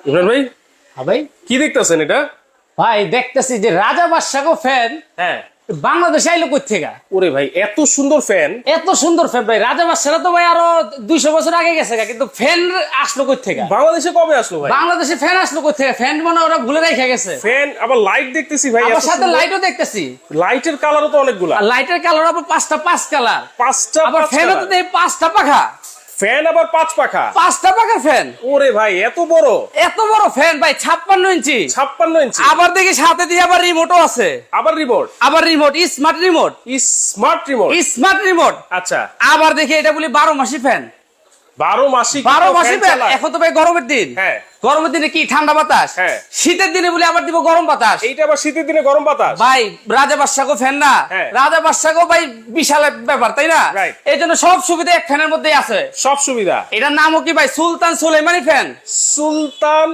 ইমরান ভাই, হ্যাঁ ভাই। কি দেখতেছেন এটা? ভাই দেখতেছি যে রাজা বাদশাহ ফ্যান হ্যাঁ, বাংলাদেশে আইলো কই থেকে? ওরে ভাই এত সুন্দর ফ্যান! এত সুন্দর ফ্যান ভাই, রাজা বাদশাহ তো ভাই আরো 200 বছর আগে গেছে গা, কিন্তু ফ্যান আসলো কই থেকে? বাংলাদেশে কবে আসলো ভাই? বাংলাদেশে ফ্যান আসলো কই থেকে? ফ্যান মনে হয় ওরা ভুলে রেখে গেছে। ফ্যান আবার লাইট দেখতেছি ভাই, আমার এত সাথে সুন্দর। লাইটও দেখতেছি, লাইটের কালারও তো অনেকগুলা। আর লাইটের কালার আবার 5 কালার। পাঁচটা আবার পাঁচ ফ্যানও তো কালার। দেই 5টা পাখা। ফ্যান আবার 5 পাখা। 5টা পাখার ফ্যান, ওরে ভাই এত বড়! এত বড় ফ্যান ভাই, 56 ইঞ্চি। 56 ইঞ্চি। আবার দেখি সাথে দিয়ে আবার রিমোটও আছে। আবার রিমোট। আবার remote, smart remote. Smart remote. Smart remote. আচ্ছা, আবার দেখি এটা বলি 12 মাসি ফ্যান। 12 মাসি 12 মাসি ফ্যান। এখন তো ভাই গরমের দিন। হ্যাঁ। গরমের দিনে কি ঠান্ডা বাতাস? হ্যাঁ। শীতের দিনে বলি আবার দিব গরম বাতাস। এইটা আবার শীতের দিনে গরম বাতাস। ভাই রাজা বাদশাহ ফ্যান না? হ্যাঁ। রাজা বাদশাহ ভাই বিশাল এক ব্যাপার, তাই না? Right. এই জন্য সব সুবিধা এক ফ্যানের মধ্যেই আছে। সব সুবিধা। এটার নামও কি ভাই? সুলতান সুলেমানি ফ্যান। সুলতান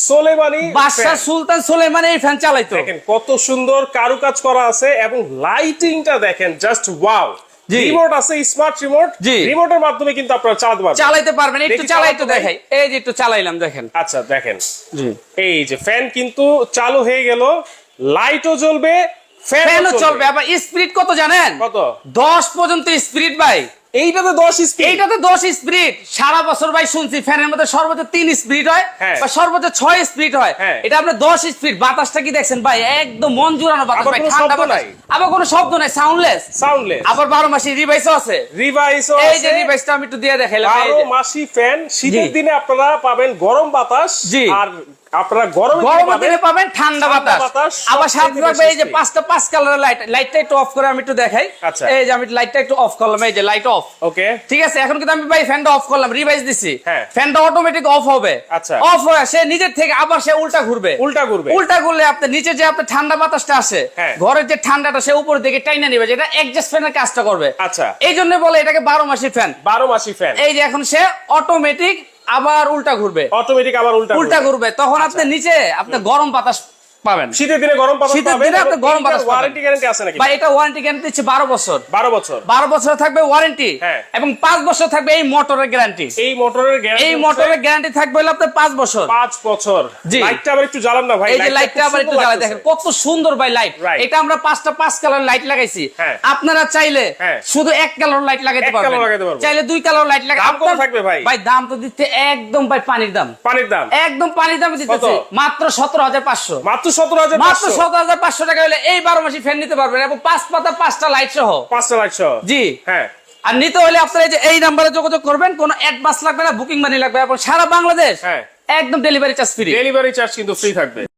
সোলেমানি বাদশাহ ফ্যান। সুলতান সুলেমানি এই ফ্যান চালাইতো। দেখেন কত সুন্দর কারুকাজ করা আছে এবং লাইটিংটা দেখেন, জাস্ট ওয়াও। জি। রিমোট আছে, স্মার্ট রিমোট। জি। রিমোটের মাধ্যমে কিন্তু আপনারা চালাতে পারবেন। চালাইতে পারবেন। একটু দেখি চালাই তো চালাতে ভাই। দেখাই, এই যে একটু চালাইলাম দেখেন। আচ্ছা দেখেন, জি, এই যে ফ্যান কিন্তু চালু হয়ে গেল, লাইটও জ্বলবে, ফ্যানও ফ্যানও চলবে। আবার স্পিড কত জানেন? কত? 10 পর্যন্ত স্পিড ভাই। এইটাতে 10 স্পিড। এইটাতে 10 স্পিড। সারা বছর ভাই শুনছি ফ্যানের মধ্যে সর্বোচ্চ 3 স্পিড হয়, হ্যাঁ। বা সর্বোচ্চ 6 স্পিড হয়। হ্যাঁ। এটা আপনার 10 স্পিড। বাতাসটা কি দেখছেন ভাই? একদম মন জুড়ানো বাতাস আবার ভাই, কোনো ঠান্ডা শব্দ বাতাস। নাই। আবার কোনো শব্দ নাই, সাউন্ডলেস। সাউন্ডলেস। আবার 12 মাসি রিভাইসও আছে। রিভাইসও এই যে আছে। রিভাইসটা আমি একটু দিয়ে দেখাইলাম। এই 12 যে। মাসি ফ্যান। শীতের জি। দিনে আপনারা পাবেন গরম বাতাস। জি। আর আপনারা গরমের গরমের দিনে পাবেন ঠান্ডা ঠান্ডা বাতাস। বাতাস, আবার সাথে সবথেকে থাকবে এই যে বেশি 5টা 5 কালারের লাইট। লাইটটা একটু অফ করে আমি একটু দেখাই। আচ্ছা। এই যে আমি লাইটটা একটু অফ করলাম, এই যে লাইট অফ। ওকে। ঠিক আছে, এখন কিন্তু আমি ভাই ফ্যানটা অফ করলাম, রিভাইস দিছি। হ্যাঁ। ফ্যানটা অটোমেটিক অফ হবে। আচ্ছা। অফ হয়ে সে নিজের থেকে আবার সে উল্টা ঘুরবে। উল্টা ঘুরবে। উল্টা করলে আপনি নিচে যে আপনার ঠান্ডা বাতাসটা আসে, হ্যাঁ। ঘরের যে ঠান্ডাটা সে উপর দিকে টাইনা নিবে, যেটা অ্যাডজাস্ট ফ্যানের কাজটা করবে। আচ্ছা। এই জন্য বলে এটাকে 12 মাসি ফ্যান। 12 মাসি ফ্যান। এই যে এখন সে অটোমেটিক আবার উল্টা ঘুরবে। অটোমেটিক আবার উল্টা ঘুরবে, তখন আপনি নিচে আপনি গরম বাতাস পাবেন। শীতের দিনে গরম বাতাস শীতের পাবেন। দিনে আপনি গরম বাতাস পাবেন। ওয়ারেন্টি গ্যারান্টি আছে নাকি? বা এটা ওয়ারেন্টি গ্যারান্টি দিচ্ছে 12 বছর। 12 বছর। 12 বছর থাকবে ওয়ারেন্টি। হ্যাঁ। এবং 5 বছর থাকবে এই মোটরের গ্যারান্টি। এই মোটরের গ্যারান্টি, এই মোটরের গ্যারান্টি থাকবে হলো আপনার 5 বছর। 5 বছর। জি। লাইটটা আবার একটু জ্বালান না ভাই। এই যে লাইটটা আবার একটু জ্বালায় দেখেন, কত সুন্দর ভাই লাইট। Right. এটা আমরা 5টা 5 কালার লাইট লাগাইছি। হ্যাঁ। আপনারা চাইলে হ্যাঁ। শুধু 1 কালার লাইট লাগাইতে এক পারবেন, কালার লাগাইতে পারবো। চাইলে 2 কালার লাইট লাগাই। দাম কত থাকবে ভাই? ভাই দাম তো দিতে একদম ভাই পানির দাম। পানির দাম একদম পানির দামে দিতেছি। কত? মাত্র 17,500। মাত্র 17,500। মাত্র 17,500 টাকা হলে এই 12 মাসি ফ্যান নিতে পারবেন, এবং 5 পাতা 5টা লাইট সহ। 5টা লাইট সহ। জি। হ্যাঁ। আর নিতে হলে আপনারা এই নাম্বারে যোগাযোগ করবেন, কোনো অ্যাডভান্স লাগবে না, বুকিং মানি লাগবে, এবং সারা বাংলাদেশ হ্যাঁ। একদম delivery charge free. Delivery charge কিন্তু ফ্রি থাকবে।